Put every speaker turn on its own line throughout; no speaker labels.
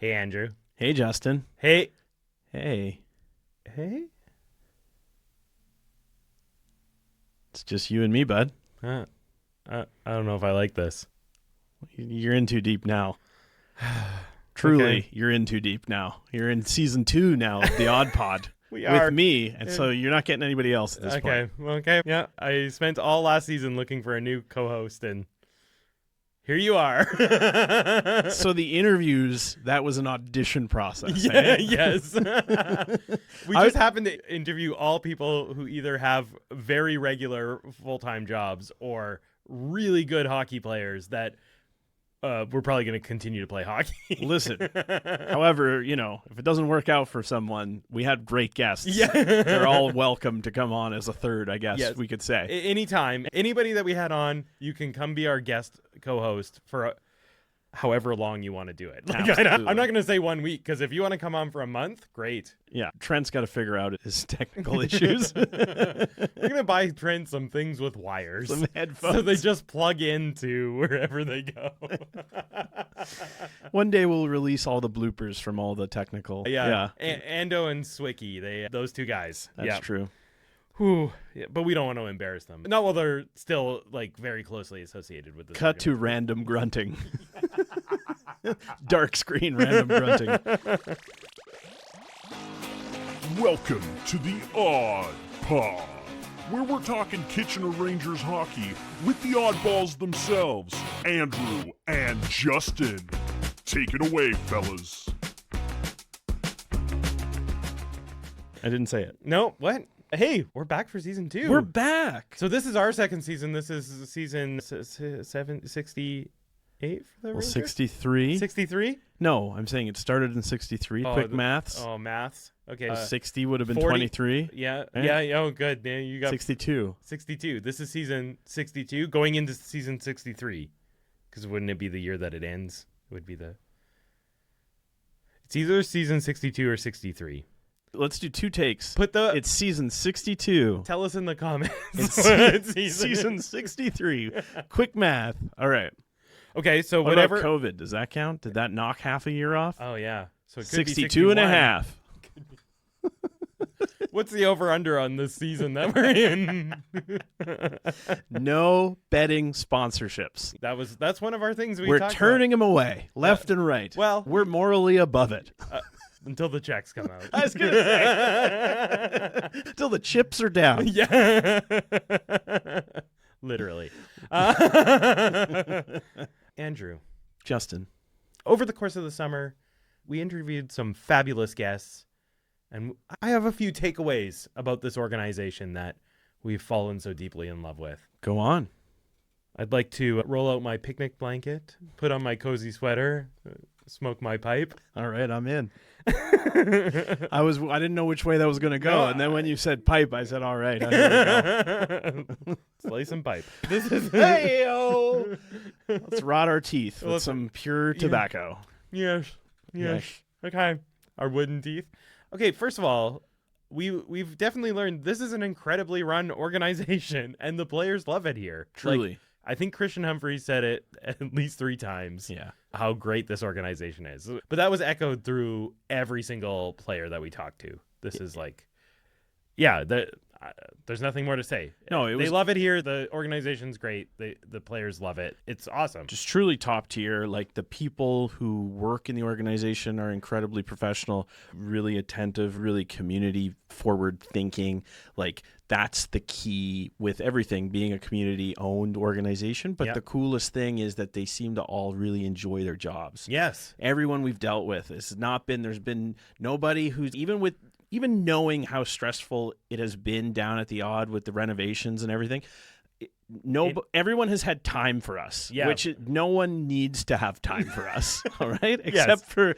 Hey, Andrew.
Hey, Justin.
Hey.
Hey.
Hey?
It's just you and me, bud.
I don't know if I like this.
You're in too deep now. Truly,
Okay.
You're in too deep now. You're in season 2 now of the AudPod.
We
with
are.
me, and so you're not getting anybody else at this point.
Okay. Yeah, I spent all last season looking for a new co-host, and here you are.
So the interviews, that was an audition process.
Yeah,
eh?
yes. We just happened to interview all people who either have very regular full-time jobs or really good hockey players that we're probably going to continue to play hockey.
Listen, however, if it doesn't work out for someone, we had great guests.
Yeah.
They're all welcome to come on as a third, I guess
Yes.
we could say.
Anytime. Anybody that we had on, you can come be our guest co-host for however long you want to do it. I'm not going to say 1 week, because if you want to come on for a month, great.
Yeah, Trent's got to figure out his technical issues.
We're going to buy Trent some things with wires.
Some headphones.
So they just plug into wherever they go.
One day we'll release all the bloopers from all the technical.
Yeah. Ando and Swicky, those two guys.
That's true.
Whew. Yeah, but we don't want to embarrass them. Not while they're still very closely associated with this.
Cut to random grunting. Dark screen random grunting.
Welcome to the AudPod, where we're talking Kitchener Rangers hockey with the oddballs themselves, Andrew and Justin. Take it away, fellas.
I didn't say it.
No, what? Hey, we're back for season 2.
We're back.
So this is our second season. This is season 68 for the
Well,
Rangers?
63.
63?
No, I'm saying it started in 63. Quick maths.
Oh, maths. Okay.
60 would have been
40.
23.
Yeah.
Eh?
Yeah. Oh, good. Yeah, you got
62.
62. This is season 62 going into season 63. Because wouldn't it be the year that it ends? It would be It's either season 62 or 63.
Let's do 2 takes.
It's
season 62.
Tell us in the comments.
It's season 63. Quick math. All right.
Okay, so
What
whatever.
about COVID? Does that count? Did that knock half a year off?
Oh, yeah. So it could
62
be
and a
61.
half.
What's the over-under on this season that we're in?
No betting sponsorships.
That's one of our things
We're
talked
turning them away, left and right.
Well-
we're morally above it.
about. Until the checks come out.
I was going to say. Till the chips are down.
Yeah. Literally. Andrew,
Justin.
over the course of the summer, we interviewed some fabulous guests, and I have a few takeaways about this organization that we've fallen so deeply in love with.
Go on.
I'd like to roll out my picnic blanket, put on my cozy sweater, smoke my pipe.
All right, I'm in. I didn't know which way that was going to go,
No,
and then when you said pipe, I said, all right. Here we go.
Slay some pipe. This is
Hey-o! Let's rot our teeth with some pure tobacco.
Yes. Okay. Our wooden teeth. Okay, first of all, we've definitely learned this is an incredibly run organization, and the players love it here.
Truly.
I think Christian Humphries said it at least 3 times.
Yeah.
How great this organization is. But that was echoed through every single player that we talked to. This is there's nothing more to say.
No,
they love it here. The organization's great. The players love it. It's awesome.
Just truly top tier. Like, the people who work in the organization are incredibly professional, really attentive, really community forward thinking. Like, that's the key with everything being a community owned organization. But the coolest thing is that they seem to all really enjoy their jobs.
Yes.
Everyone we've dealt with, there's been nobody who's even knowing how stressful it has been down at the Odd with the renovations and everything. Everyone has had time for us, which no one needs to have time for us, all right? Except for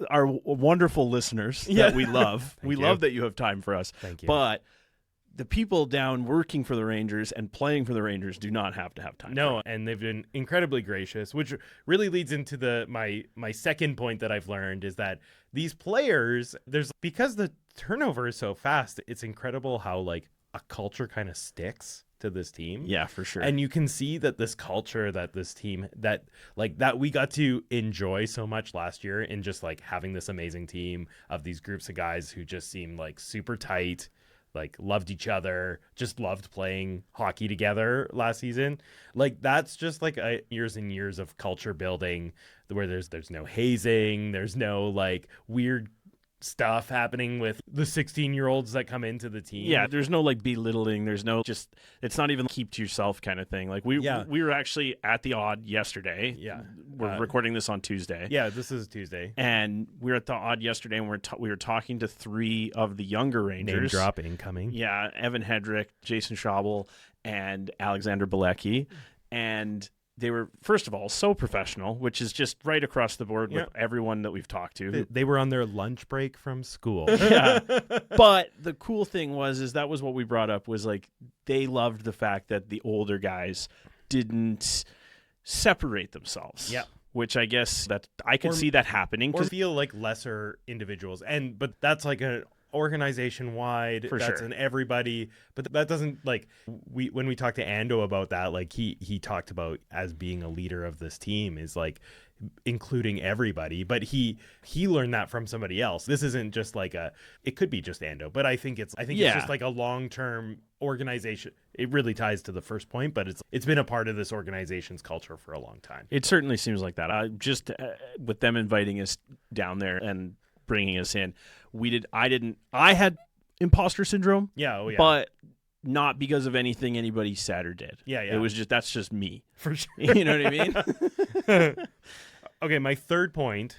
our wonderful listeners that we love. We love that you have time for us.
Thank you.
But the people down working for the Rangers and playing for the Rangers do not have to have time.
No, and they've been incredibly gracious, which really leads into my second point that I've learned is that these players, because the turnover is so fast, it's incredible how a culture kind of sticks. to this team.
Yeah, for sure.
And you can see that this culture that this team that we got to enjoy so much last year in just like having this amazing team of these groups of guys who just seemed like super tight, like loved each other, just loved playing hockey together last season. Like that's just like years and years of culture building where there's no hazing, there's no like weird stuff happening with the 16-year-olds that come into the team.
Yeah, there's no like belittling. There's no just, it's not even keep to yourself kind of thing. Like we were actually at the Odd yesterday.
Yeah.
We're recording this on Tuesday.
Yeah, this is Tuesday.
And we were at the Odd yesterday and we were talking to 3 of the younger Rangers.
Name drop incoming.
Yeah, Evan Hedrick, Jason Schabel, and Alexander Bilecki. And they were, first of all, so professional, which is just right across the board with everyone that we've talked to.
They were on their lunch break from school.
Yeah. But the cool thing is that was what we brought up, was like they loved the fact that the older guys didn't separate themselves.
Yeah.
Which I guess that I could see that happening.
Or feel like lesser individuals. But that's like an organization wide, that's in everybody, but that doesn't like when we talked to Ando about that, like he talked about as being a leader of this team is like including everybody, but he learned that from somebody else. This isn't just like it could be just Ando, but I think it's just like a long-term organization. It really ties to the first point, but it's been a part of this organization's culture for a long time.
It certainly seems like that. I just with them inviting us down there and bringing us in, I had imposter syndrome.
Yeah,
but not because of anything anybody said or did.
Yeah.
It was that's just me.
For sure.
You know what I mean?
Okay, my third point,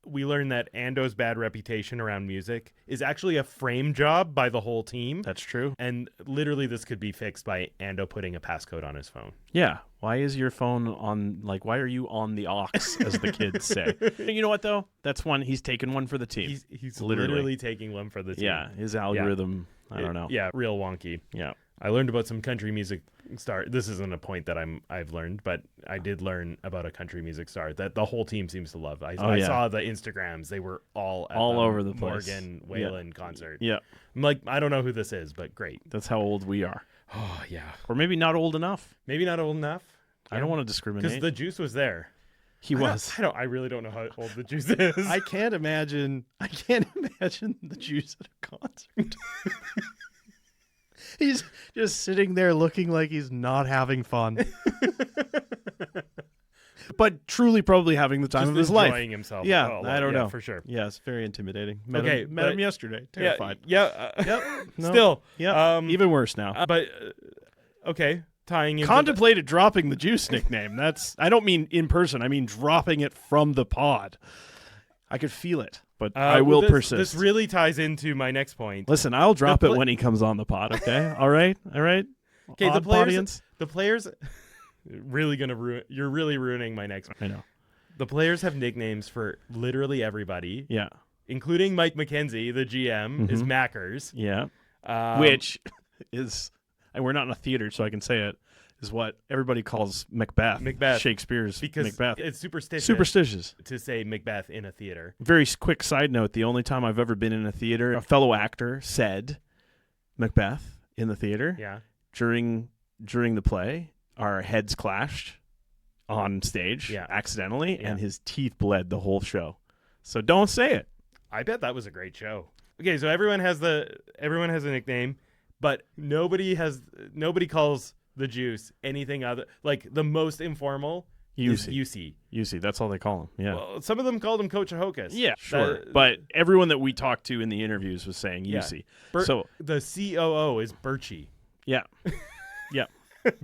we learned that Ando's bad reputation around music is actually a frame job by the whole team.
That's true.
And literally this could be fixed by Ando putting a passcode on his phone.
Yeah. Why is your phone on, like, why are you on the aux, as the kids say? You know what, though? That's one, he's taking one for the team.
He's literally taking one for the team.
Yeah, his algorithm, I don't know.
Yeah, real wonky.
Yeah.
I learned about some country music star. This isn't a point that I've learned, but I did learn about a country music star that the whole team seems to love. I saw the Instagrams. They were all
over the place.
Morgan Whalen concert.
Yeah.
I'm like, I don't know who this is, but great.
That's how old we are.
Oh, yeah.
Or maybe not old enough.
Maybe not old enough.
I don't want to discriminate.
Because the Juice was there.
He was.
I really don't know how old the Juice is.
I can't imagine the Juice at a concert. He's just sitting there looking like he's not having fun. But truly probably having the time of his life.
Enjoying himself.
Yeah,
Oh,
I don't know.
For sure.
Yeah, it's very intimidating. Met him yesterday. Terrified.
Yeah.
Yep. No.
Still.
Yeah. Even worse now.
But, okay. Tying into
Contemplated dropping the Juice nickname. I don't mean in person. I mean dropping it from the pod. I could feel it, but I will persist.
This really ties into my next point.
Listen, I'll drop it when he comes on the pod, okay? All right?
Okay,
the
players really going to ruin. You're really ruining my next one.
I know.
The players have nicknames for literally everybody.
Yeah.
Including Mike McKenzie, the GM, is Mackers.
Yeah. Which is, and we're not in a theater, so I can say it, is what everybody calls Macbeth. Shakespeare's
because
Macbeth.
It's superstitious.
Superstitious.
To say Macbeth in a theater.
Very quick side note, the only time I've ever been in a theater, a fellow actor said Macbeth in the theater.
Yeah.
During the play, our heads clashed on stage accidentally, and his teeth bled the whole show. So don't say it.
I bet that was a great show. Okay, so everyone has a nickname, but nobody calls the Juice anything other, like the most informal is UC.
UC, that's all they call him. Yeah.
Well, some of them called him Coach Hocus.
Yeah, sure. But everyone that we talked to in the interviews was saying UC. So
the COO is Birchie.
Yeah. Yeah.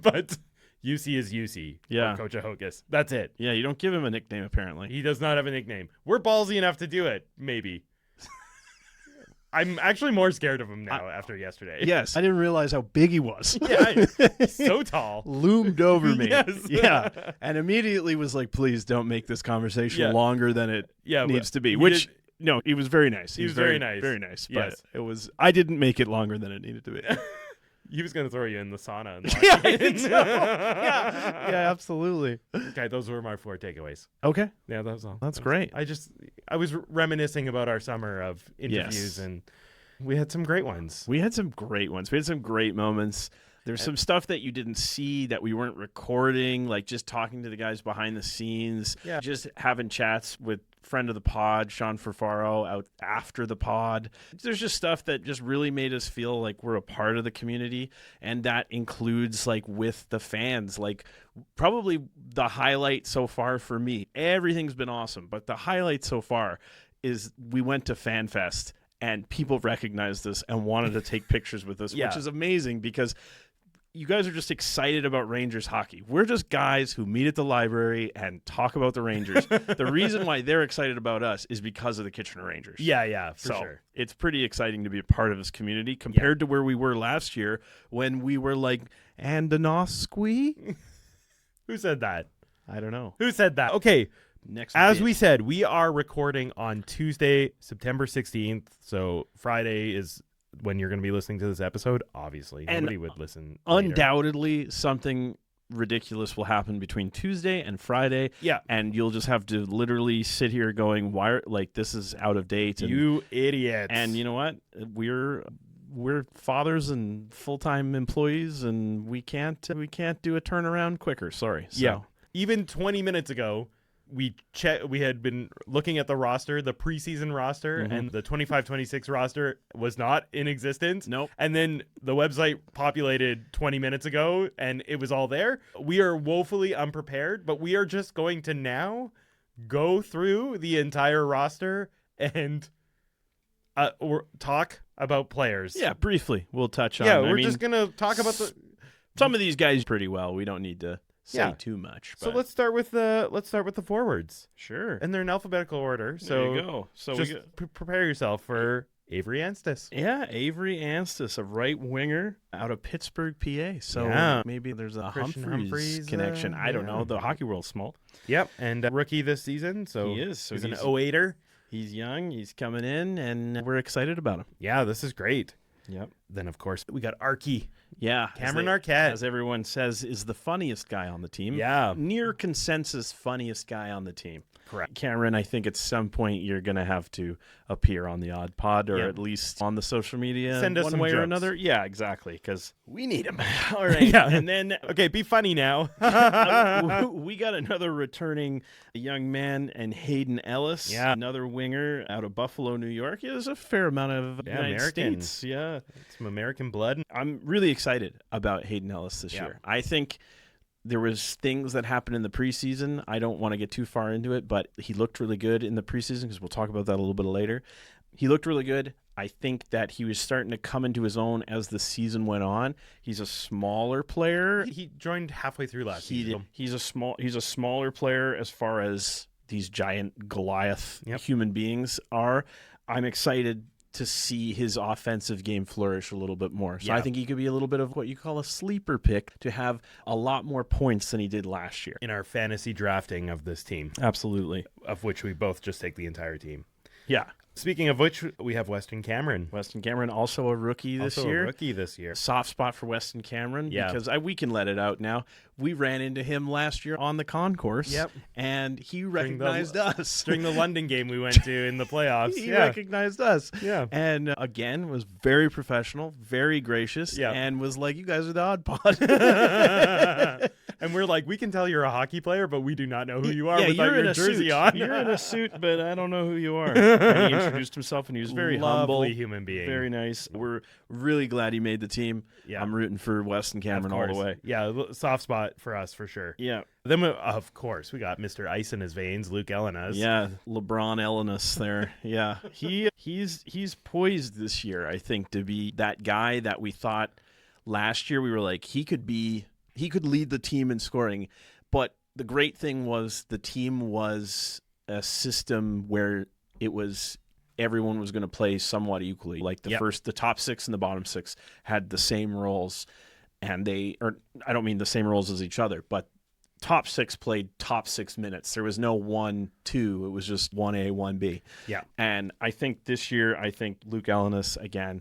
But UC is UC.
Yeah.
Coach Hocus. That's it.
Yeah, you don't give him a nickname apparently.
He does not have a nickname. We're ballsy enough to do it, maybe. I'm actually more scared of him now after yesterday.
Yes. I didn't realize how big he was.
Yeah, so tall.
Loomed over me.
Yes.
Yeah. And immediately was like, please don't make this conversation longer than it needs to be. No, he was very nice.
He was very nice.
Very nice. But
yes.
I didn't make it longer than it needed to be.
He was going to throw you in the sauna. And
yeah, I think so. Yeah, absolutely.
Okay, those were my 4 takeaways.
Okay.
Yeah, that was all.
That's great.
I was reminiscing about our summer of interviews, and we had some great ones.
We had some great ones. We had some great moments. There's some stuff that you didn't see that we weren't recording, like just talking to the guys behind the scenes, just having chats with friend of the pod, Sean Furfaro, out after the pod. There's just stuff that just really made us feel like we're a part of the community, and that includes like with the fans. Like probably the highlight so far for me, everything's been awesome, but the highlight so far is we went to FanFest and people recognized us and wanted to take pictures with us, which is amazing because you guys are just excited about Rangers hockey. We're just guys who meet at the library and talk about the Rangers. The reason why they're excited about us is because of the Kitchener Rangers.
Yeah, for sure.
It's pretty exciting to be a part of this community compared to where we were last year when we were like, Andonosqui?
Who said that?
I don't know.
Who said that? Okay.
As
we said, we are recording on Tuesday, September 16th. So Friday is when you're going to be listening to this episode. Obviously, nobody would listen later.
Undoubtedly, something ridiculous will happen between Tuesday and Friday.
Yeah.
And you'll just have to literally sit here going, why, like, this is out of date. And,
you idiots.
And you know what? We're fathers and full-time employees, and we can't do a turnaround quicker. Sorry. So.
Yeah. Even 20 minutes ago, we had been looking at the roster, the preseason roster, and the 25-26 roster was not in existence.
Nope.
And then the website populated 20 minutes ago, and it was all there. We are woefully unprepared, but we are just going to now go through the entire roster and or talk about players.
Yeah, briefly. We'll touch on.
Yeah, we're just going to talk about
some of these guys pretty well. We don't need to say too much.
So let's start with the forwards.
Sure.
And they're in alphabetical order. So
there you go. So
just prepare yourself for Avery Anstis.
Yeah, Avery Anstis, a right winger out of Pittsburgh, PA. So maybe there's a Humphreys connection. I don't know. The hockey world's small.
Yep, and rookie this season. So
he is. So
he's an 08er.
He's young. He's coming in, and we're excited about him.
Yeah, this is great.
Yep.
Then, of course, we got Archie.
Yeah.
Cameron Arquette.
As everyone says, is the funniest guy on the team.
Yeah.
Near consensus funniest guy on the team.
Correct.
Cameron, I think at some point you're going to have to appear on the AudPod or at least on the social media
Send us
one
some
way
jokes.
or another. Yeah, exactly, because we need him. All right. Yeah. And then...
Okay, be funny now.
We got another returning young man and Hayden Ellis.
Yeah.
Another winger out of Buffalo, New York. Yeah, there's a fair amount of United
American.
States. Yeah.
Some American blood.
I'm really excited about Hayden Ellis this year. I think there was things that happened in the preseason. I don't want to get too far into it, but he looked really good in the preseason because we'll talk about that a little bit later. He looked really good. I think that he was starting to come into his own as the season went on. He's a smaller player.
He joined halfway through last season.
He's a smaller player as far as these giant Goliath human beings are. I'm excited to see his offensive game flourish a little bit more. So I think he could be a little bit of what you call a sleeper pick to have a lot more points than he did last year.
In our fantasy drafting of this team.
Absolutely.
Of which we both just take the entire team.
Yeah.
Speaking of which, we have Weston Cameron.
Weston Cameron, also a rookie this year. Soft spot for Weston Cameron because we can let it out now. We ran into him last year on the concourse, and he recognized us.
During the London game we went to in the playoffs.
He recognized us.
Yeah.
And again, was very professional, very gracious, and was like, you guys are the AudPod.
And we're like, we can tell you're a hockey player, but we do not know who you are without
your
jersey
suit.
on.
You're in a suit, but I don't know who you are. And he introduced himself, and he was very humble.
Human being.
Very nice. We're really glad he made the team. Yeah. I'm rooting for Weston Cameron all the way.
Yeah, soft spot for us for sure.
Yeah.
Then, of course, we got Mr. Ice in his veins, Luke Ellenas.
Yeah, LeBron Ellenas there. Yeah. He's poised this year, I think, to be that guy that we thought last year. We were like, he could lead the team in scoring. But the great thing was the team was a system where it was everyone was going to play somewhat equally. Like the top six and the bottom six had the same roles, and I don't mean the same roles as each other, but top six played top 6 minutes. There was no 1-2. It was just 1A, 1B.
Yeah.
And I think this year, Luke Ellenas, again,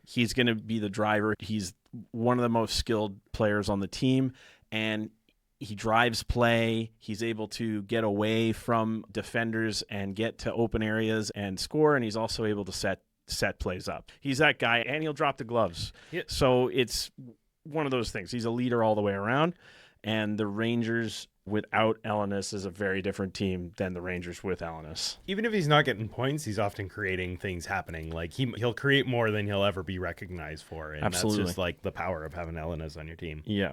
he's going to be the driver. He's one of the most skilled players on the team, and he drives play. He's able to get away from defenders and get to open areas and score, and he's also able to set plays up. He's that guy, and he'll drop the gloves.
Yeah.
So one of those things. He's a leader all the way around, and the Rangers without Ellinas is a very different team than the Rangers with Ellinas.
Even if he's not getting points, he's often creating things happening. Like he'll create more than he'll ever be recognized for. And
Absolutely.
That's just like the power of having Ellinas on your team.
Yeah.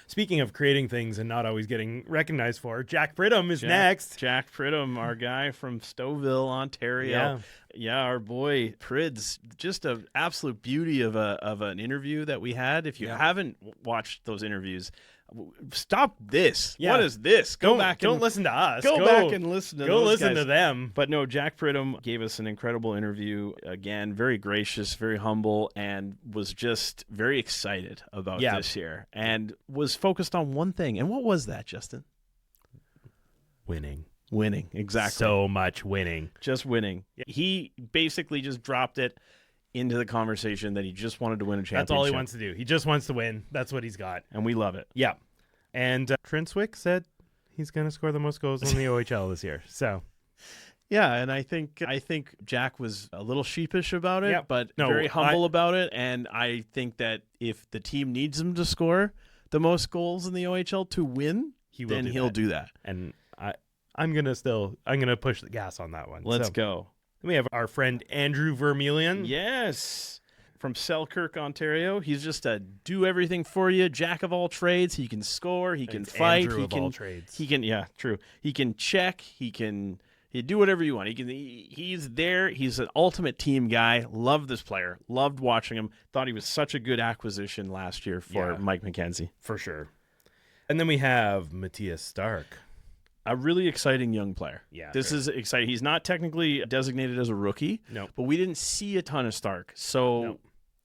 Speaking of creating things and not always getting recognized for, Jack Pridham is next.
Jack Pridham, our guy from Stouffville, Ontario. Yeah, our boy Prids. Just an absolute beauty of an interview that we had. If you haven't watched those interviews, stop this.
Yeah.
What is this?
Don't listen to us.
Go back and listen to those
listen
guys.
to them.
But no, Jack Pridham gave us an incredible interview. Again, very gracious, very humble, and was just very excited about this year and was focused on one thing. And what was that, Justin?
Winning.
Winning, exactly.
So much winning.
Just winning.
Yeah.
He basically just dropped it into the conversation that he just wanted to win a championship.
That's all he wants to do. He just wants to win. That's what he's got.
And we love it.
Yeah. And Trent Swick said he's going to score the most goals in the OHL this year. So,
yeah, and I think Jack was a little sheepish about it, but very humble about it. And I think that if the team needs him to score the most goals in the OHL to win, he'll do that.
And I'm gonna push the gas on that one.
Let's go.
Then we have our friend Andrew Vermeulen.
Yes. From Selkirk, Ontario. He's just a do everything for you, jack of all trades. He can score, he can fight,
Andrew of all trades.
He can true. He can check, he do whatever you want. He's there. He's an ultimate team guy. Love this player. Loved watching him. Thought he was such a good acquisition last year for Mike McKenzie.
For sure. And then we have Matthias Stark.
A really exciting young player.
Yeah.
This is exciting. He's not technically designated as a rookie.
No.
But we didn't see a ton of Stark. So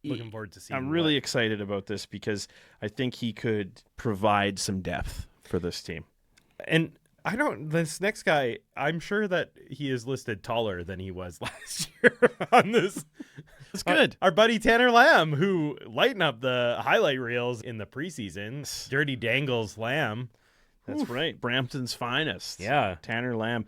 looking forward to seeing
I'm really excited about this because I think he could provide some depth for this team.
And this next guy, I'm sure that he is listed taller than he was last year on this.
That's good.
Our buddy Tanner Lamb, who lightened up the highlight reels in the preseason. Dirty Dangles Lamb.
That's right. Brampton's finest.
Yeah.
Tanner Lamb.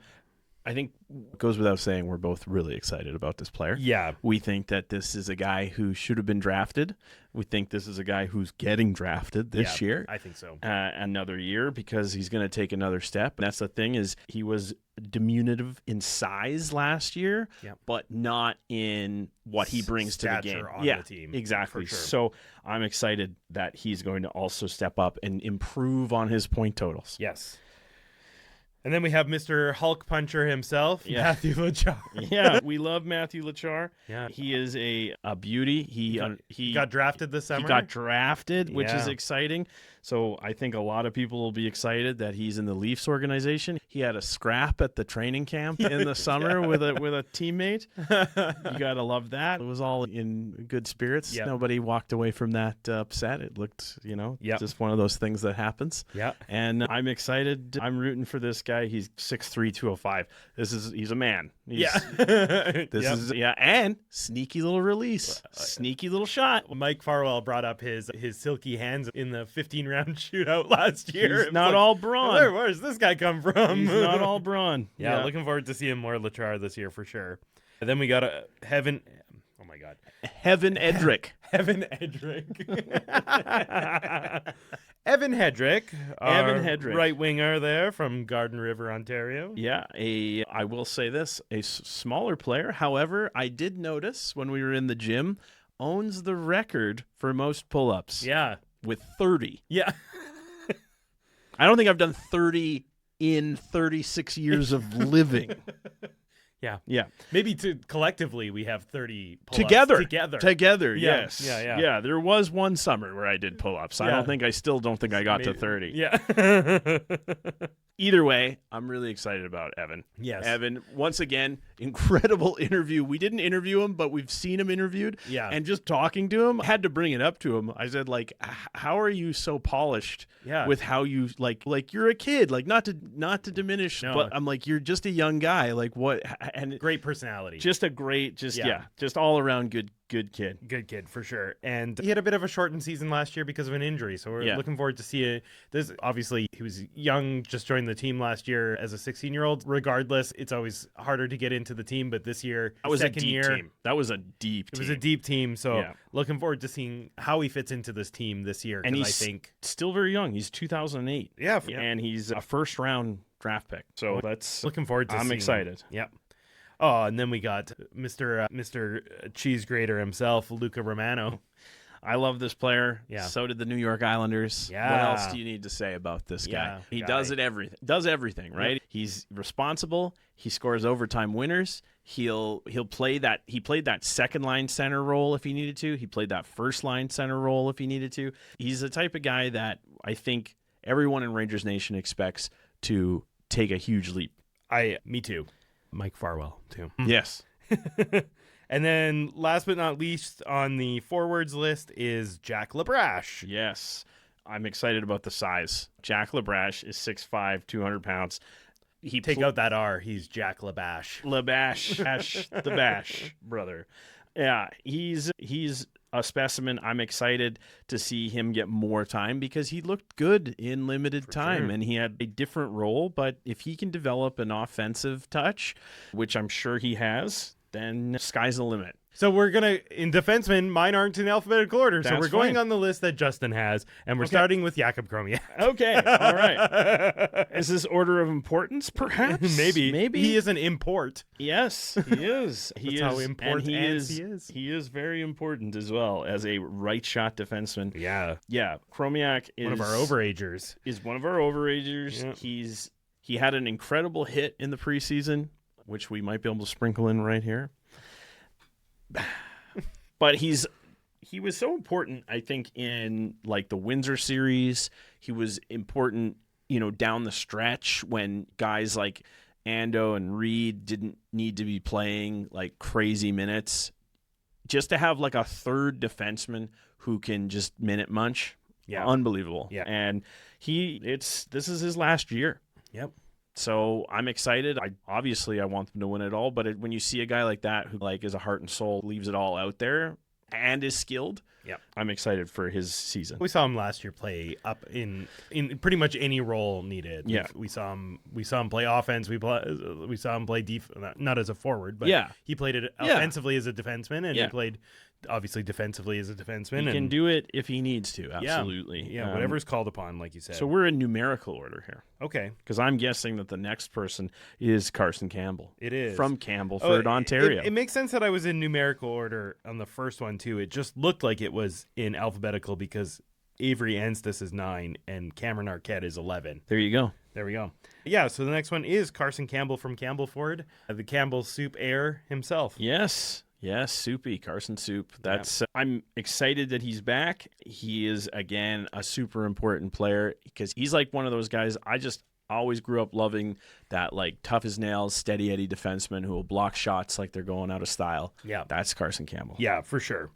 I think it goes without saying we're both really excited about this player.
Yeah.
We think that this is a guy who should have been drafted. We think this is a guy who's getting drafted this year.
I think so.
Another year because he's going to take another step. And that's the thing is he was diminutive in size last year, but not in what he brings to the game.
On the team.
Exactly.
For sure.
So I'm excited that he's going to also step up and improve on his point totals.
Yes. And then we have Mr. Hulk Puncher himself, Matthew Lachar.
Yeah, we love Matthew Lachar.
Yeah.
He is a beauty. He
got drafted this summer.
He got drafted, which is exciting. So I think a lot of people will be excited that he's in the Leafs organization. He had a scrap at the training camp in the summer with a teammate. You got to love that. It was all in good spirits.
Yep.
Nobody walked away from that upset. It looked, just one of those things that happens.
Yeah.
And I'm excited. I'm rooting for this guy. He's 6'3", 205. He's a man. And sneaky little release. Sneaky little shot.
Mike Farwell brought up his silky hands in the 15-round shootout last year.
He's not all brawn.
Where's this guy come from?
He's not all brawn.
Yeah, looking forward to seeing more Lachar this year for sure. And then we got Heaven. Oh my God.
Heaven Edrick.
Evan Hedrick. Evan Hedrick, right winger there from Garden River, Ontario.
Yeah, I will say this, a smaller player. However, I did notice when we were in the gym, owns the record for most pull-ups.
Yeah.
With 30.
Yeah.
I don't think I've done 30 in 36 years of living.
Yeah.
Yeah.
Maybe collectively we have 30 pull-ups.
Together,
yeah.
yes.
Yeah.
Yeah, there was one summer where I did pull-ups. I still don't think I got to 30.
Yeah.
Either way, I'm really excited about Evan.
Yes.
Evan, once again, incredible interview. We didn't interview him, but we've seen him interviewed.
Yeah.
And just talking to him, I had to bring it up to him. I said, how are you so polished with how you, like you're a kid, not to diminish, but I'm like, you're just a young guy. Like what? And
great personality.
Just a great, just all around good Good kid.
Good kid, for sure. And he had a bit of a shortened season last year because of an injury. So we're looking forward to see it. This, obviously, he was young, just joined the team last year as a 16-year-old. Regardless, it's always harder to get into the team. But this year,
That was a
second
deep
year,
team. That was a deep
it
team.
was a deep team. So looking forward to seeing how he fits into this team this year.
And he's
I think
still very young. He's 2008.
Yeah.
And he's a first-round draft pick. So that's
looking forward to
I'm
seeing.
excited.
Yep. Oh, and then we got Mr. Cheese Grater himself, Luca Romano.
I love this player.
Yeah.
So did the New York Islanders.
Yeah.
What else do you need to say about this guy?
Yeah,
He
guy.
does everything, right? Yep. He's responsible. He scores overtime winners. He'll play that. He played that second line center role if he needed to. He played that first line center role if he needed to. He's the type of guy that I think everyone in Rangers Nation expects to take a huge leap.
Me too. Mike Farwell too.
Yes.
And then last but not least on the forwards list is Jack Labrache.
Yes. I'm excited about the size. Jack Labrache is 6'5", 200 pounds.
Take out that R. He's Jack Labash.
Labash, the Bash brother. Yeah, he's a specimen. I'm excited to see him get more time because he looked good in limited time and he had a different role. But if he can develop an offensive touch, which I'm sure he has, then sky's the limit.
So we're going to, in defensemen, mine aren't in alphabetical order. So we're going on the list that Justin has, and we're starting with Jakub Kromiak.
Okay, all right. Is this order of importance, perhaps?
Maybe. He is an import.
Yes, he is.
That's how important he is.
He is very important as well as a right shot defenseman.
Yeah.
Yeah, Kromiak is
one of our overagers.
Yeah. He had an incredible hit in the preseason, which we might be able to sprinkle in right here. But he was so important, I think, in like the Windsor series. He was important, down the stretch when guys like Ando and Reed didn't need to be playing like crazy minutes. Just to have like a third defenseman who can just minute munch. Yeah. Unbelievable. Yeah. And this is his last year.
Yep.
So I'm excited. I want them to win it all, but when you see a guy like that who like is a heart and soul, leaves it all out there and is skilled, I'm excited for his season.
We saw him last year play up in pretty much any role needed.
Yeah.
We saw him play offense. We saw him play not as a forward, but he played it offensively as a defenseman, and he played obviously defensively as a defenseman.
He can do it if he needs to. Absolutely.
Yeah. Whatever's called upon, like you said.
So we're in numerical order here.
Okay.
Because I'm guessing that the next person is Carson Campbell.
It is.
From Campbellford, Ontario.
It makes sense that I was in numerical order on the first one, too. It just looked like it was in alphabetical because Avery Anstis is 9 and Cameron Arquette is 11.
There you go.
There we go. Yeah, so the next one is Carson Campbell from Campbellford, the Campbell Soup heir himself.
Yes, Soupy, Carson Soup. I'm excited that he's back. He is, again, a super important player because he's like one of those guys I just always grew up loving, that like tough as nails, steady Eddie defenseman who will block shots like they're going out of style. Yeah. That's Carson Campbell.
Yeah, for sure.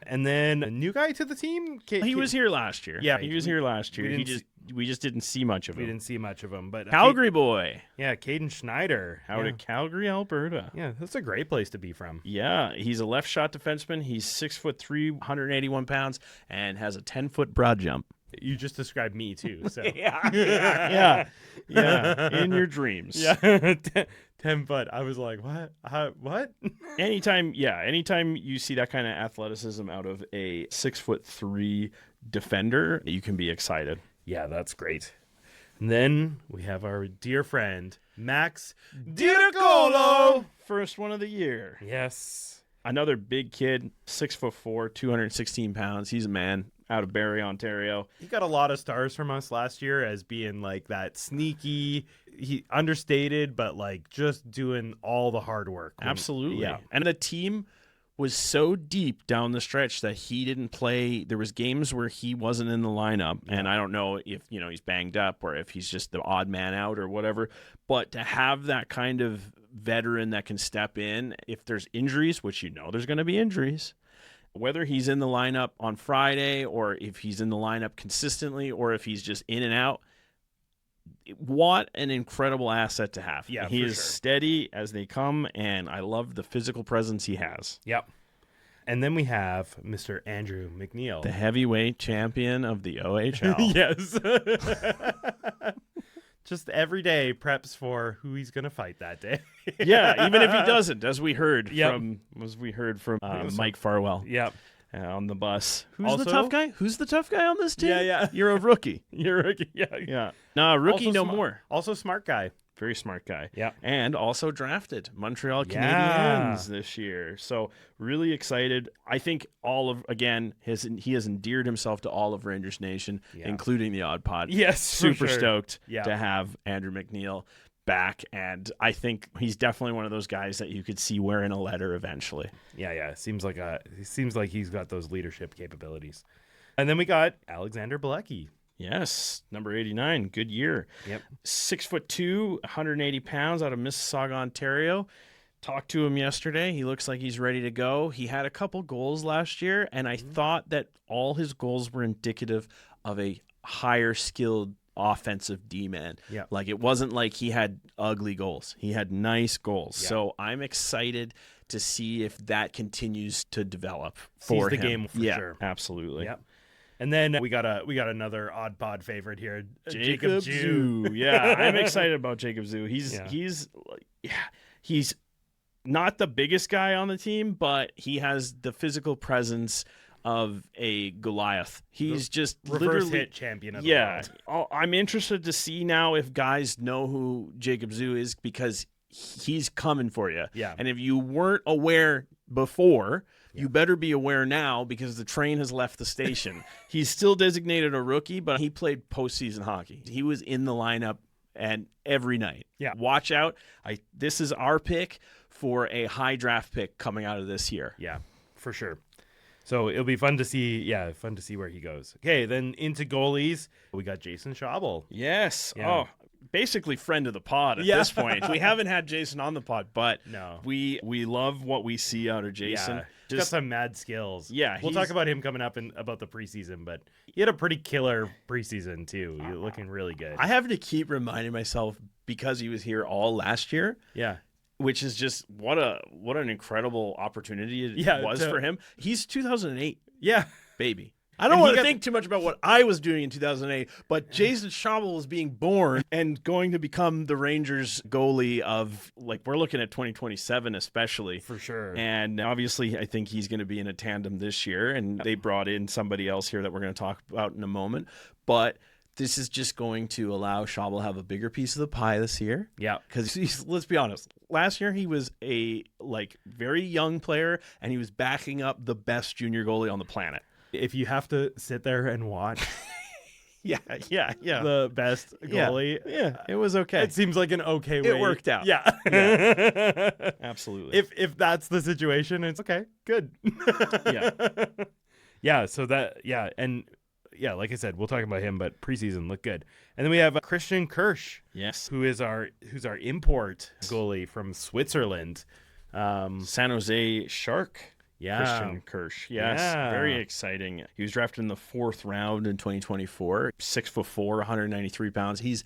And then a new guy to the team?
He was here last year.
Yeah.
He was here last year. We just didn't see much of him.
We didn't see much of him. But
Calgary boy.
Yeah, Caden Schneider.
Out of Calgary, Alberta.
Yeah, that's a great place to be from.
Yeah, he's a left shot defenseman. He's 6'3", 181 pounds, and has a 10-foot broad jump.
You just described me too. So
yeah. In your dreams.
Yeah. 10 foot. I was like, what? What?
Anytime you see that kind of athleticism out of a 6'3" defender, you can be excited.
Yeah, that's great. And then we have our dear friend, Max DiRicolo.
First one of the year.
Yes.
Another big kid, 6'4", 216 pounds. He's a man. Out of Barrie, Ontario.
He got a lot of stars from us last year as being like that sneaky, understated, but like just doing all the hard work.
Absolutely. Yeah. And the team was so deep down the stretch that he didn't play. There was games where he wasn't in the lineup, and I don't know if he's banged up or if he's just the odd man out or whatever. But to have that kind of veteran that can step in if there's injuries, which there's going to be injuries. Whether he's in the lineup on Friday or if he's in the lineup consistently or if he's just in and out, what an incredible asset to have.
Yeah,
he is steady as they come, and I love the physical presence he has.
Yep. And then we have Mr. Andrew McNeil.
The heavyweight champion of the OHL.
Yes. Just every day preps for who he's going to fight that day.
Yeah, even if he doesn't, as we heard
Yep.
from Mike Farwell.
Yep.
On the bus. Who's
Also-
the tough guy? Who's the tough guy on this team?
Yeah.
You're a rookie.
You're a rookie. Yeah.
Yeah. No, rookie
Also
no more.
Also smart guy.
Very smart guy.
Yeah.
And also drafted Montreal
Yeah.
Canadiens this year. So really excited. I think he has endeared himself to all of Rangers Nation, including the AudPod.
Yes, for
Super
sure.
stoked
Yeah.
to have Andrew McNeil back. And I think he's definitely one of those guys that you could see wearing a letter eventually.
Yeah. Seems like he's got those leadership capabilities. And then we got Alexander Bilecki.
Yes, number 89, good year.
Yep.
6'2", 180 pounds, out of Mississauga, Ontario. Talked to him yesterday. He looks like he's ready to go. He had a couple goals last year, and I thought that all his goals were indicative of a higher skilled offensive D-man.
Yeah.
Like, it wasn't like he had ugly goals. He had nice goals.
Yeah.
So I'm excited to see if that continues to develop for
the
him.
game for sure.
Absolutely.
Yep. And then we got another AudPod favorite here,
Jacob
Zoo.
Yeah, I'm excited about Jacob Zoo. He's not the biggest guy on the team, but he has the physical presence of a Goliath. He's just
Reverse
literally
hit champion of the world.
I'm interested to see now if guys know who Jacob Zoo is, because he's coming for you.
Yeah.
And if you weren't aware before, you better be aware now, because the train has left the station. He's still designated a rookie, but he played postseason hockey. He was in the lineup and every night.
Yeah.
Watch out. This is our pick for a high draft pick coming out of this year.
Yeah, for sure. So it'll be fun to see where he goes. Okay, then into goalies, we got Jason Schabel.
Yes.
Yeah.
Oh, basically friend of the pod at this point. We haven't had Jason on the pod, but
No.
we love what we see out of Jason.
Yeah, he's got some mad skills.
Yeah,
we'll talk about him coming up about the preseason, but he had a pretty killer preseason too. He's looking really good.
I have to keep reminding myself, because he was here all last year,
Yeah.
which is just what an incredible opportunity it
Yeah,
was for him. He's 2008,
Yeah.
baby. I don't
And he
want to
got-
think too much about what I was doing in 2008, but Jason Schabel was being born and going to become the Rangers goalie of, like, we're looking at 2027 especially.
For sure.
And obviously, I think he's going to be in a tandem this year, and they brought in somebody else here that we're going to talk about in a moment. But this is just going to allow Schabel to have a bigger piece of the pie this year.
Yeah.
Because let's be honest, last year he was a very young player, and he was backing up the best junior goalie on the planet.
If you have to sit there and watch
Yeah.
the best goalie,
Yeah, it was okay.
it seems like an okay way.
It worked out.
Yeah.
Absolutely.
If that's the situation, it's okay. Good.
Yeah.
Yeah, so like I said, we'll talk about him, but preseason looked good. And then we have Christian Kirsch,
Yes.
who's our import goalie from Switzerland.
San Jose Shark.
Yeah.
Christian Kirsch. Yes.
Yeah.
Very exciting. He was drafted in the 4th round in 2024. 6'4", 193 pounds. He's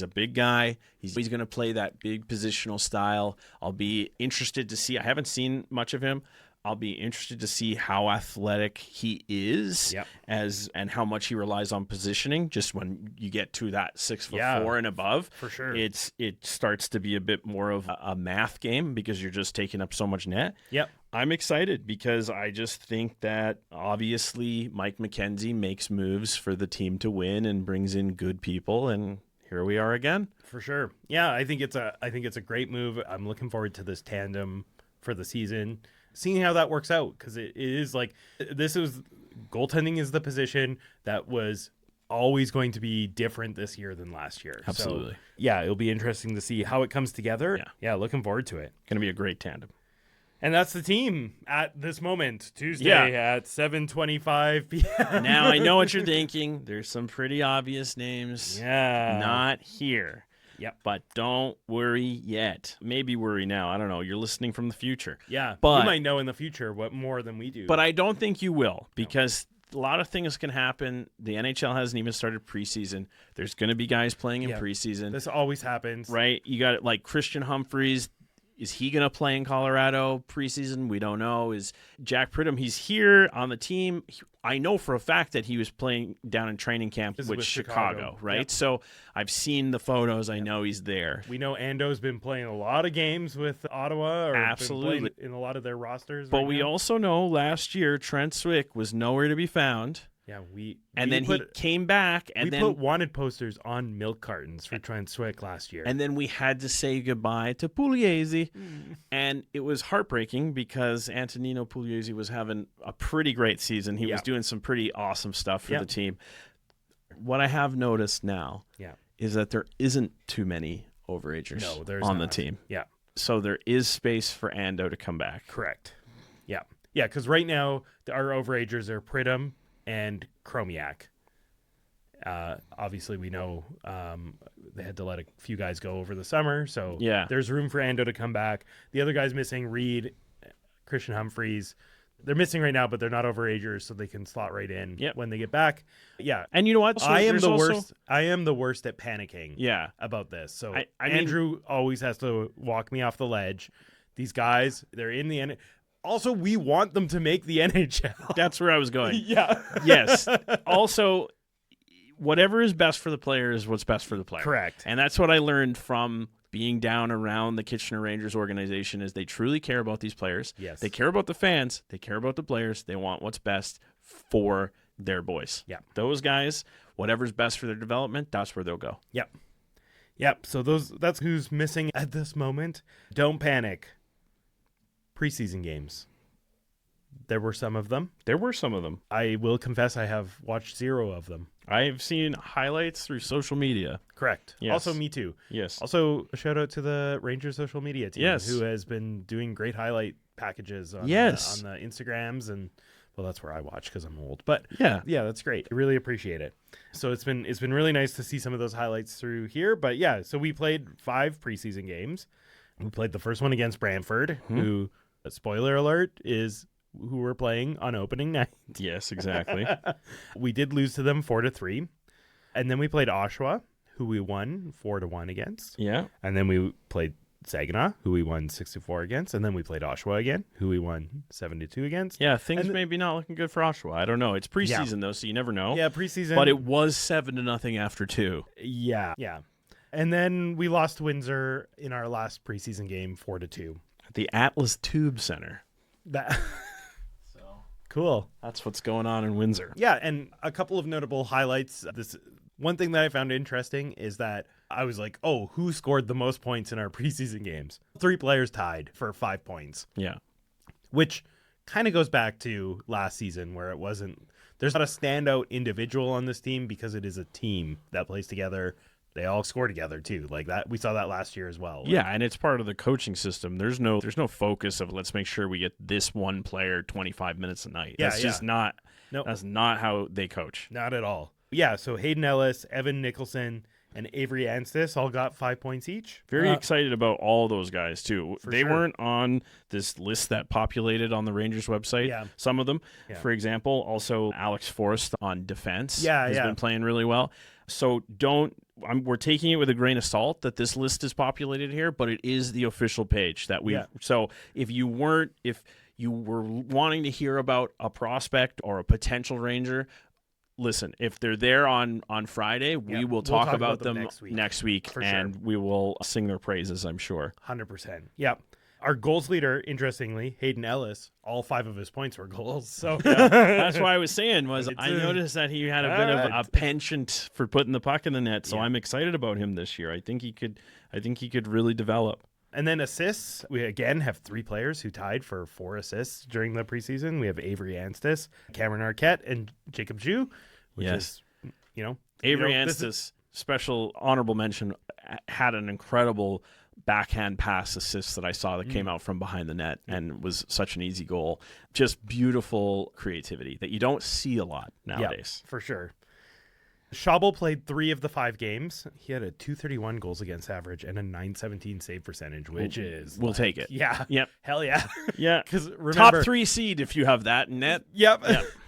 a big guy. He's going to play that big positional style. I'll be interested to see. I haven't seen much of him. I'll be interested to see how athletic he is,
Yep.
and how much he relies on positioning. Just when you get to that 6'4"
Yeah.
and above,
For sure.
it starts to be a bit more of a math game, because you're just taking up so much net.
Yep.
I'm excited, because I just think that obviously Mike McKenzie makes moves for the team to win and brings in good people, and here we are again.
For sure. Yeah, I think it's a great move. I'm looking forward to this tandem for the season, seeing how that works out, because it is like, goaltending is the position that was always going to be different this year than last year.
Absolutely.
So, yeah, it'll be interesting to see how it comes together.
Yeah.
Looking forward to it.
Going to be a great tandem.
And that's the team at this moment, Tuesday
Yeah.
at 7:25 p.m.
Now, I know what you're thinking. There's some pretty obvious names.
Yeah.
Not here.
Yep.
But don't worry yet. Maybe worry now. I don't know. You're listening from the future.
Yeah.
But-
you might know in the future what more than we do.
But I don't think you will, because a lot of things can happen. The NHL hasn't even started preseason. There's going to be guys playing in
Yeah.
preseason.
This always happens.
Right? You got like Christian Humphreys. Is he going to play in Colorado preseason? We don't know. Is Jack Pridham, he's here on the team. I know for a fact that he was playing down in training camp with Chicago, right?
Yep.
So I've seen the photos. I know he's there.
We know Ando's been playing a lot of games with Ottawa, or
Absolutely,
been playing in a lot of their rosters.
But we also know last year Trent Swick was nowhere to be found.
Yeah,
he came back, and
we put wanted posters on milk cartons for Trent Swick last year.
And then we had to say goodbye to Pugliese, and it was heartbreaking because Antonino Pugliese was having a pretty great season. He was doing some pretty awesome stuff for the team. What I have noticed now is that there isn't too many overagers on the team.
Yeah.
So there is space for Ando to come back.
Correct. Yeah. Yeah, because right now our overagers are Pridham and Chromiak. Obviously, we know they had to let a few guys go over the summer, so there's room for Ando to come back. The other guys missing, Reed, Christian Humphreys. They're missing right now, but they're not overagers, so they can slot right in when they get back. Yeah,
and you know what? So
I am the worst. I am the worst at panicking. About this. So Andrew always has to walk me off the ledge. These guys, they're in the end. Also, we want them to make the NHL.
That's where I was going.
Yeah.
Yes. Also, whatever is best for the player is what's best for the player.
Correct.
And that's what I learned from being down around the Kitchener Rangers organization is they truly care about these players.
Yes.
They care about the fans. They care about the players. They want what's best for their boys.
Yeah.
Those guys, whatever's best for their development, that's where they'll go.
Yep. Yep. So that's who's missing at this moment. Don't panic. Preseason games. There were some of them. I will confess I have watched 0 of them.
I've seen highlights through social media.
Correct.
Yes.
Also, me too.
Yes.
Also, a shout out to the Rangers social media team who has been doing great highlight packages on, on the Instagrams, and well, that's where I watch because I'm old. But yeah, that's great. I really appreciate it. So it's been really nice to see some of those highlights through here. But yeah, so we played 5 preseason games. We played the first one against Brantford, who, spoiler alert, is who we're playing on opening night.
Yes, exactly.
We did lose to them 4-3. And then we played Oshawa, who we won 4-1 against.
Yeah.
And then we played Saginaw, who we won 6-4 against. And then we played Oshawa again, who we won 7-2 against.
Yeah, things may be not looking good for Oshawa. I don't know. It's preseason, though, so you never know.
Yeah, preseason.
But it was 7-0 after 2.
Yeah. And then we lost to Windsor in our last preseason game 4-2.
At the Atlas Tube Center.
Cool.
That's what's going on in Windsor.
Yeah, and a couple of notable highlights. This one thing that I found interesting is that I was like, oh, who scored the most points in our preseason games? 3 players tied for 5 points.
Yeah.
Which kind of goes back to last season where there's not a standout individual on this team because it is a team that plays together. They all score together too, like that. We saw that last year as well.
Yeah, and it's part of the coaching system. There's no focus of let's make sure we get this one player 25 minutes a night. That's just not. No, that's not how they coach.
Not at all. Yeah. So Hayden Ellis, Evan Nicholson, and Avery Anstis all got 5 points each.
Very excited about all those guys too. They weren't on this list that populated on the Rangers website.
Yeah.
Some of them, for example, also Alex Forrest on defense. Has been playing really well. So we're taking it with a grain of salt that this list is populated here, but it is the official page that we. So if you were wanting to hear about a prospect or a potential Ranger, listen, if they're there on Friday, we'll talk about them next week and we will sing their praises, I'm sure.
100%. Yeah. Our goals leader, interestingly, Hayden Ellis, all 5 of his points were goals. So
that's why I was saying I noticed that he had a bit of a penchant for putting the puck in the net. So I'm excited about him this year. I think he could really develop.
And then assists, we again have 3 players who tied for 4 assists during the preseason. We have Avery Anstis, Cameron Arquette, and Jacob Jew, which is,
Avery Anstis, special honorable mention, had an incredible backhand pass assist that I saw that came out from behind the net and was such an easy goal. Just beautiful creativity that you don't see a lot nowadays.
Yeah, for sure. Schabel played 3 of the 5 games. He had a .231 goals against average and a .917 save percentage, which is
we'll take it.
Yeah.
Yep.
Hell yeah.
Yeah. Because top 3 seed if you have that in net.
Yep.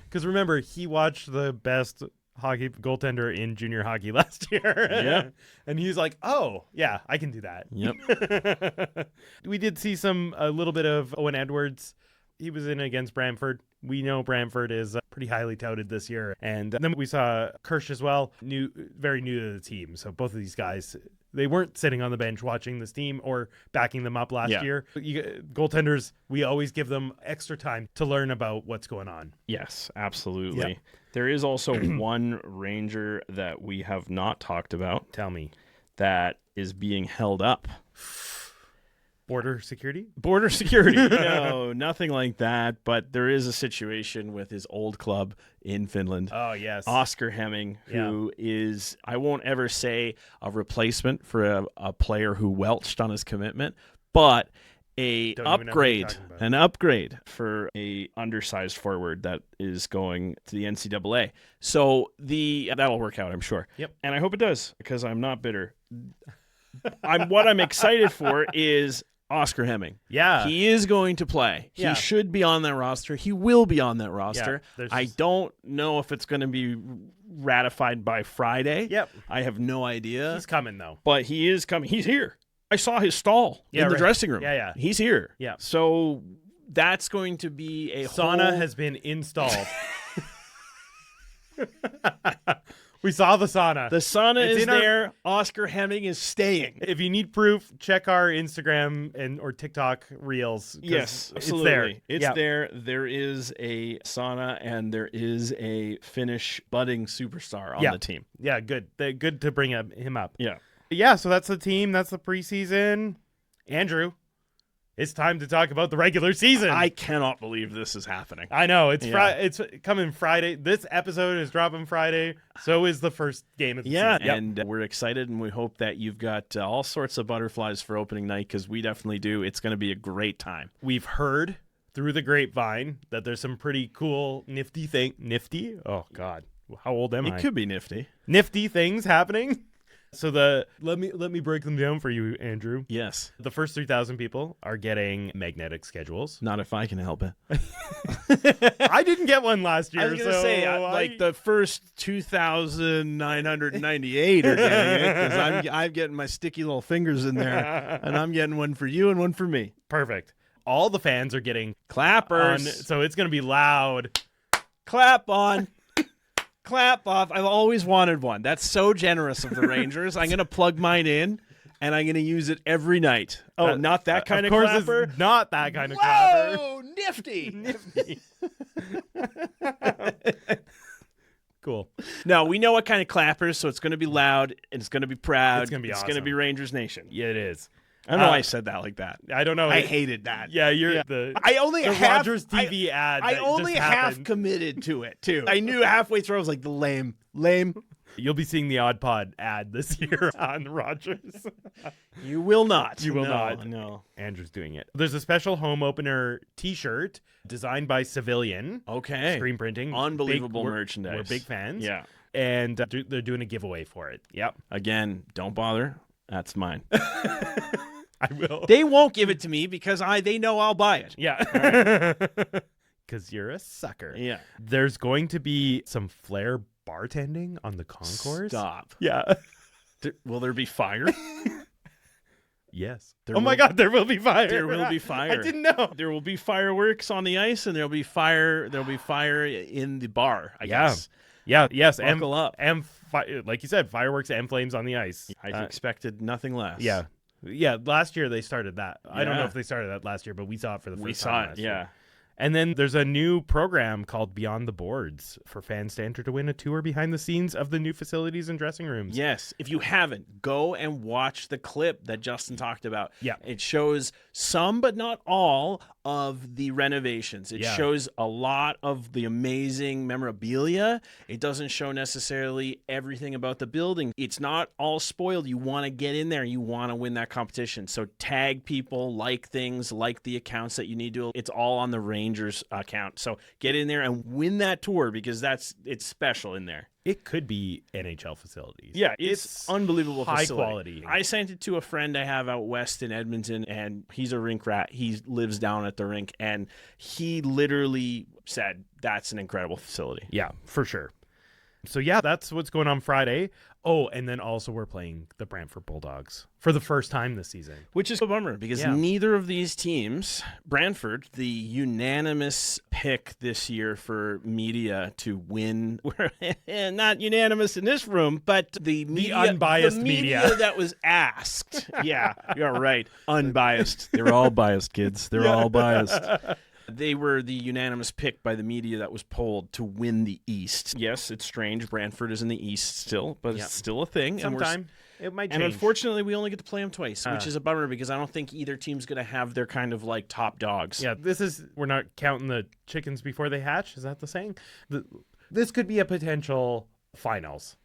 Because remember, he watched the best hockey goaltender in junior hockey last year.
Yeah.
And he's like, oh, yeah, I can do that.
Yep.
We did see a little bit of Owen Edwards. He was in against Brantford. We know Brantford is pretty highly touted this year. And then we saw Kirsch as well, very new to the team. So both of these guys, they weren't sitting on the bench watching this team or backing them up last year. Goaltenders, we always give them extra time to learn about what's going on.
Yes, absolutely.
Yep.
There is also one Ranger that we have not talked about.
Tell me.
That is being held up.
Border security?
Border security. No, nothing like that. But there is a situation with his old club in Finland.
Oh, yes.
Oscar Hemming, who is, I won't ever say a replacement for a player who welched on his commitment, but an upgrade for a undersized forward that is going to the NCAA. So that'll work out, I'm sure.
Yep.
And I hope it does, because I'm not bitter. What I'm excited for is Oscar Hemming.
Yeah.
He is going to play.
Yeah.
He should be on that roster. He will be on that roster.
Yeah,
I don't know if it's going to be ratified by Friday.
Yep.
I have no idea.
He's coming, though.
But he is coming. He's here. I saw his stall in the dressing room.
Yeah.
He's here.
Yeah.
So that's going to be a
sauna has been installed. We saw the sauna.
The sauna is there. Oscar Hemming is staying.
If you need proof, check our Instagram or TikTok reels.
Yes, absolutely. It's there. There is a sauna, and there is a Finnish budding superstar on the team.
Yeah, good. Good to bring him up.
Yeah.
Yeah, so that's the team. That's the preseason. Andrew, it's time to talk about the regular season.
I cannot believe this is happening.
I know. It's it's coming Friday. This episode is dropping Friday. So is the first game of the season.
Yeah, and we're excited, and we hope that you've got all sorts of butterflies for opening night, because we definitely do. It's going to be a great time.
We've heard through the grapevine that there's some pretty cool nifty? Oh, God. How old am I?
It could be nifty.
Nifty things happening. So let me break them down for you, Andrew.
Yes.
The first 3,000 people are getting magnetic schedules.
Not if I can help it.
I didn't get one last year.
I was going to say, like the first 2,998 are getting it, because I'm getting my sticky little fingers in there, and I'm getting one for you and one for me.
Perfect. All the fans are getting
clappers.
So it's going to be loud.
Clap on. Clap off. I've always wanted one. That's so generous of the Rangers. I'm going to plug mine in, and I'm going to use it every night. Oh, not that kind of clapper?
It's not that kind of clapper.
Whoa, nifty.
Cool.
No, we know what kind of clappers, so it's going to be loud, and it's going to be proud.
It's going to be awesome.
It's going to be Rangers Nation.
Yeah, it is.
I don't know why I said that like that.
I don't know.
I hated that.
Yeah, the Rogers TV ad.
I only half committed to it, too. I knew halfway through, I was like, the lame.
You'll be seeing the AudPod ad this year on Rogers.
You will not.
You will not.
No.
Andrew's doing it. There's a special home opener T-shirt designed by Civilian.
Okay.
Screen printing.
Unbelievable merchandise.
We're big fans.
Yeah.
And they're doing a giveaway for it. Yep.
Again, don't bother. That's mine.
I will.
They won't give it to me because they know I'll buy it.
Yeah. Because you're a sucker.
Yeah.
There's going to be some flair bartending on the concourse.
Stop.
Yeah.
Will there be fire?
Yes. My God, there will be fire.
There will be fire.
I didn't know.
There will be fireworks on the ice, and there'll be fire in the bar, I guess.
Yeah. Yes.
Buckle up.
And like you said, fireworks and flames on the ice.
I expected nothing less.
Yeah. Yeah, last year they started that. Yeah. I don't know if they started that last year, but we saw it for the first time last year. And then there's a new program called Beyond the Boards for fans to enter to win a tour behind the scenes of the new facilities and dressing rooms.
Yes. If you haven't, go and watch the clip that Justin talked about.
Yeah.
It shows some, but not all, of the renovations. It shows a lot of the amazing memorabilia. It doesn't show necessarily everything about the building. It's not all spoiled. You want to get in there. You want to win that competition. So tag people, like things, like the accounts that you need to. It's all on the Rangers account. So get in there and win that tour, because it's special in there.
It could be NHL facilities.
Yeah, it's unbelievable
high
facility.
Quality.
I sent it to a friend I have out west in Edmonton, and he's a rink rat. He lives down at the rink, and he literally said that's an incredible facility.
Yeah, for sure. So yeah, that's what's going on Friday. Oh, and then also we're playing the Brantford Bulldogs for the first time this season.
Which is a bummer because neither of these teams, Brantford, the unanimous pick this year for media to win, not unanimous in this room, but the
unbiased
media that was asked. Yeah, you're right. Unbiased. They're all biased, kids. They're all biased. They were the unanimous pick by the media that was polled to win the East. Yes, it's strange. Brantford is in the East still, but it's still a thing.
Sometime it might change.
And unfortunately, we only get to play them twice, which is a bummer because I don't think either team's going to have their kind of like top dogs.
Yeah, we're not counting the chickens before they hatch. Is that the saying? This could be a potential finals.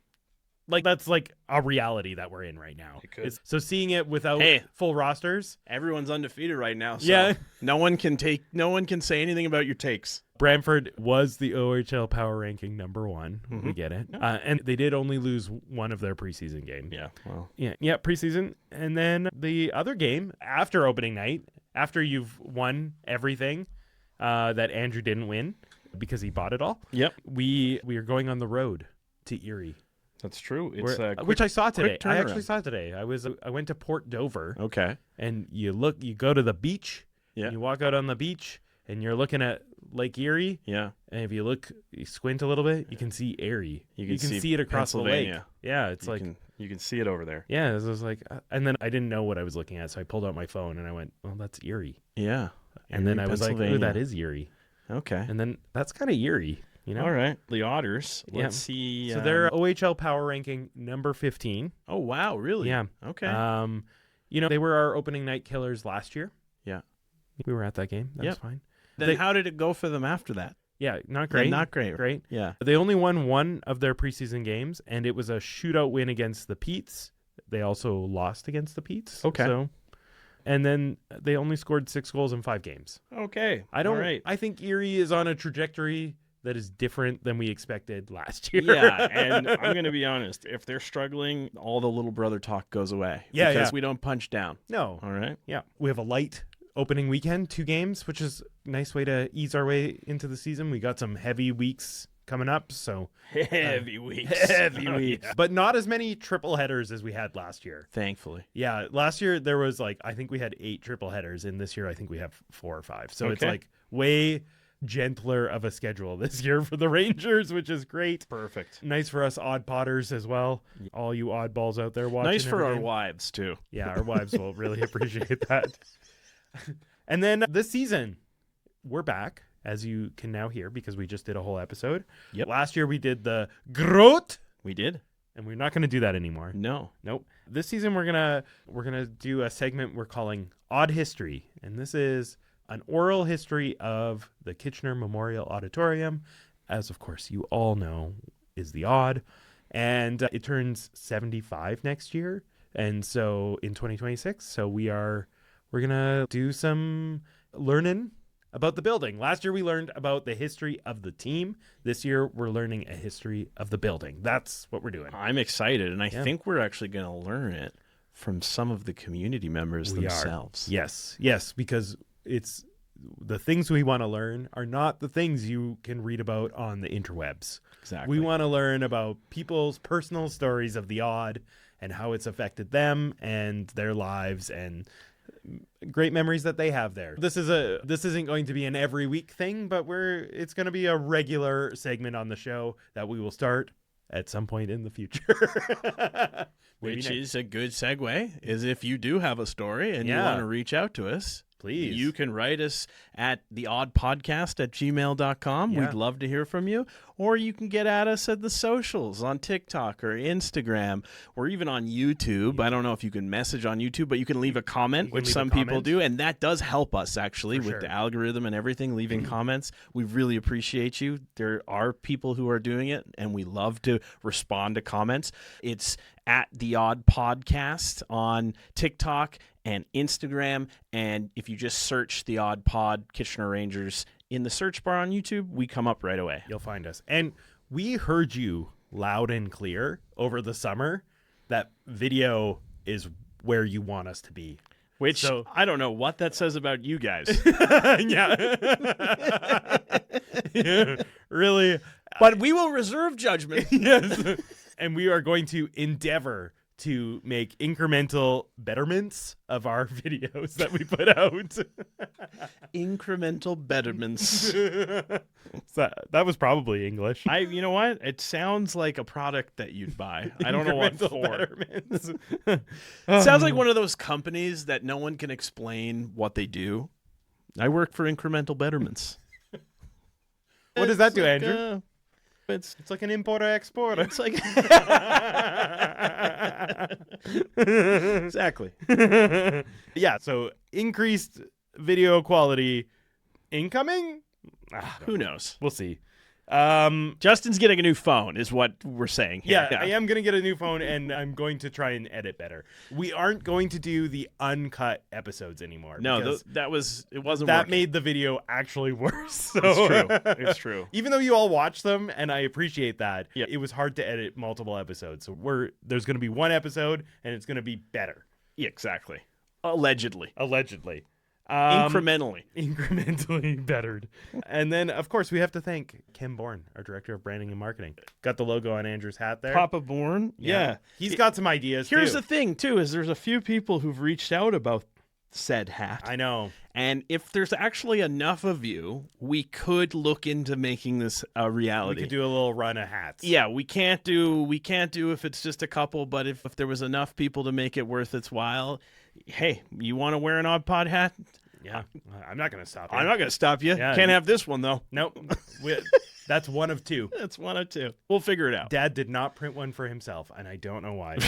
Like, that's like a reality that we're in right now.
It could.
So seeing it without full rosters.
Everyone's undefeated right now. So no one can say anything about your takes.
Brantford was the OHL power ranking number 1. Mm-hmm. We get it. And they did only lose one of their preseason games.
Yeah. Well.
Yeah, preseason. And then the other game after opening night, after you've won everything that Andrew didn't win because he bought it all.
Yep.
We are going on the road to Erie.
That's true. It's
which I saw today. I actually saw today. I went to Port Dover.
Okay.
And you go to the beach.
Yeah.
You walk out on the beach and you're looking at Lake Erie.
Yeah.
And if you squint a little bit, you can see Erie. You can see it across the lake. Yeah,
you can see it over there.
Yeah, it was like, and then I didn't know what I was looking at, so I pulled out my phone and I went, "Well, that's Erie."
Yeah.
And then I was like, "Oh, that is Erie."
Okay.
And then that's kind of Erie. You know?
All right. The Otters. Let's see.
So they're OHL power ranking number 15.
Oh, wow. Really?
Yeah.
Okay.
They were our opening night killers last year.
Yeah.
We were at that game. That was fine.
Then how did it go for them after that?
Yeah, not great.
Not great.
Great.
Yeah.
They only won one of their preseason games, and it was a shootout win against the Petes. They also lost against the Petes.
Okay.
And then they only scored 6 goals in 5 games.
Okay.
I think Erie is on a trajectory that is different than we expected last year.
Yeah, and I'm going to be honest. If they're struggling, all the little brother talk goes away.
Yeah,
because we don't punch down.
No.
All right?
Yeah. We have a light opening weekend, 2 games, which is a nice way to ease our way into the season. We got some heavy weeks coming up, so...
Heavy weeks.
But not as many triple headers as we had last year.
Thankfully.
Yeah, last year there was I think we had 8 triple headers, and this year I think we have 4 or 5. So it's way gentler of a schedule this year for the Rangers, which is great.
Perfect.
Nice for us odd potters as well. All you oddballs out there watching.
Nice for our wives too.
Yeah, our wives will really appreciate that. And then this season, we're back, as you can now hear, because we just did a whole episode.
Yep.
Last year we did the Groot.
We did.
And we're not going to do that anymore.
No.
Nope. This season we're gonna do a segment we're calling Odd History, and this is an oral history of the Kitchener Memorial Auditorium, as of course you all know is the Odd, and it turns 75 next year, and so in 2026. So we're gonna do some learning about the building. Last year we learned about the history of the team. This year we're learning a history of the building. That's what we're doing.
I'm excited, and I think we're actually going to learn it from some of the community members themselves.
Yes, because it's the things we want to learn are not the things you can read about on the interwebs.
Exactly.
We want to learn about people's personal stories of the Odd and how it's affected them and their lives and great memories that they have there. This isn't going to be an every week thing, but it's going to be a regular segment on the show that we will start at some point in the future.
Which is a good segue, is if you do have a story and you want to reach out to us,
please.
You can write us at theoddpodcast@gmail.com.
Yeah.
We'd love to hear from you. Or you can get at us at the socials on TikTok or Instagram or even on YouTube. I don't know if you can message on YouTube, but you can leave a comment, which some people do. And that does help us, actually, with the algorithm and everything, leaving comments. We really appreciate you. There are people who are doing it, and we love to respond to comments. It's at The Odd Podcast on TikTok and Instagram, and if you just search The Odd Pod Kitchener Rangers in the search bar on YouTube, we come up right away.
You'll find us. And we heard you loud and clear over the summer that video is where you want us to be.
Which, I don't know what that says about you guys.
Yeah. Really,
But we will reserve judgment.
Yes. And we are going to endeavor to make incremental betterments of our videos that we put out.
Incremental betterments.
So that was probably English.
You know what? It sounds like a product that you'd buy. I don't know what
Incremental
for.
betterments.
It sounds like one of those companies that no one can explain what they do. I work for Incremental Betterments.
What does that do,
like,
Andrew?
It's
It's like an importer-exporter.
it's like exactly.
Yeah, so increased video quality incoming?
Who knows?
We'll see.
Justin's getting a new phone, is what we're saying here.
Yeah, I am going to get a new phone, and I'm going to try and edit better. We aren't going to do the uncut episodes anymore.
No,
because
it wasn't.
that
working.
made the video actually worse. So,
It's true. It's true.
Even though you all watch them, and I appreciate that,
Yeah.
it was hard to edit multiple episodes. So there's going to be one episode, and it's going to be better.
Yeah, exactly. Allegedly.
Allegedly.
Incrementally
bettered. And then, of course, we have to thank Kim Bourne, our director of branding and marketing. Got the logo on Andrew's hat there.
Papa Bourne. Yeah.
He's got some ideas,
Here's
too.
the thing, too, is there's a few people who've reached out about said hat.
I know.
And if there's actually enough of you, we could look into making this a
We
reality.
could do a little run of hats.
Yeah, we can't do if it's just a couple, but if there was enough people to make it worth its while, hey, you want to wear an AudPod hat?
Yeah. I'm not going to stop you.
I'm not going to stop you.
Yeah,
Can't have this one, though.
Nope. That's one of two.
That's one of two. We'll figure it out.
Dad did not print one for himself, and I don't know why.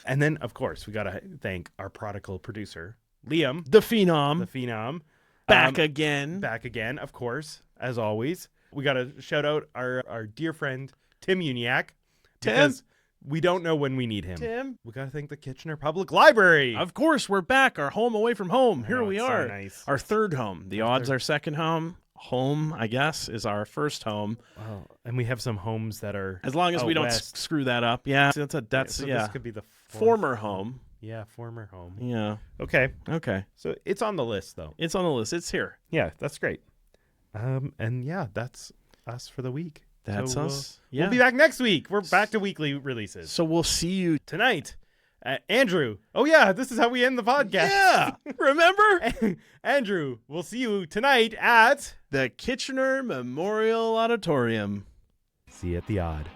And then, of course, we got to thank our prodigal producer, Liam,
The Phenom.
the Phenom.
Back again.
Back again, of course, as always. We got to shout out our dear friend, Tim Uniac. Because we don't know when we need him.
Tim.
We got to thank the Kitchener Public Library.
Of course, we're back. Our home away from home. Here
know,
we
it's so
are.
nice.
Our third home. The Odds, our second home. Home, I guess, is our first home.
Wow. And we have some homes that are
As long as
out
we don't
west.
screw that up. Yeah, that's
So this could be the
former home.
Yeah, former home.
Yeah.
Okay.
Okay.
So it's on the list, though.
It's on the list. It's here.
Yeah, that's great. And yeah, that's us for the week.
That's
So
us. Yeah.
We'll be back next week. We're back to weekly releases.
So we'll see you.
Tonight, Andrew. Oh, yeah, this is how we end the podcast.
Yeah. Remember?
Andrew, we'll see you tonight at
The Kitchener Memorial Auditorium.
See you at the Odd.